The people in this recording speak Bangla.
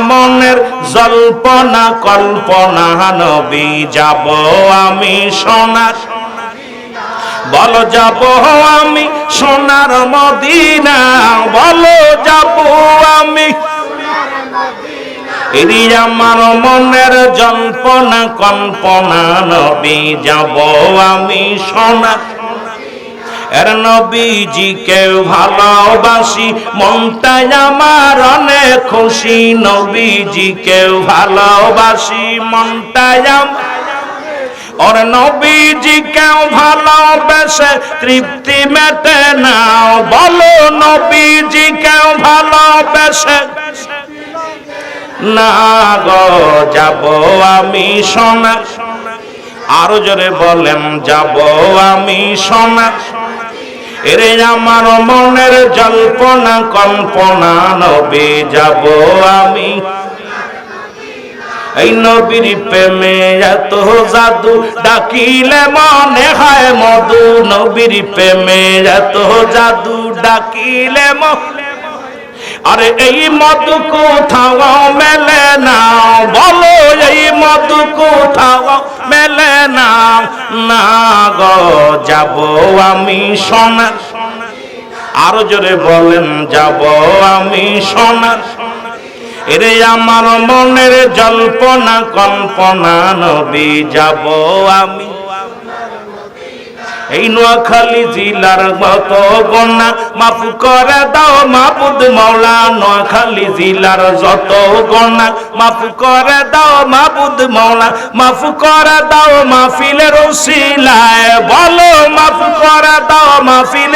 মনের জল্পনা কল্পনা নবী যাব আমি সোনার বলো যাব আমি সোনার মদিনা বলো যাব আমি এরি আমার মনের জল্পনা কল্পনা নবী যাব আমি সোনার এর নবীজিকে ভালোবাসি মনটাই আমার অনেক খুশি নবীজিকে ভালোবাসি মনটাই ওর নবীজিকে ভালোবেসে তৃপ্তি মেটে না বলো নবীজিকে ভালোবেসে না গো যাব আমি সোনা আরো জোরে বলেন যাব আমি সোনা এরে আমার মনের জল্পনা কল্পনা নবী যাব আমি এই নবীর প্রেমে এত জাদু ডাকিলে মনে হয় মধু নবীর প্রেমে এত জাদু ডাকিলে আরে এই মধু কোথাও মেলে না বলো এই মধু কোথাও মেলে না না গো যাব আমি সোনা আরো জোরে বলেন যাব আমি সোনা এরে আমার মনের জল্পনা কল্পনা নবী যাব আমি এই নোয়াখালী জেলার মত গন্না মাফ করে দাও মাহবুদ মওলা নোয়াখালী জেলার যত গন্না মাফ করে দাও মাহবুদ মওলা মাফ করে দাও মাহফিলের ওসিলায় বলো মাফ করে দাও মাহফিলের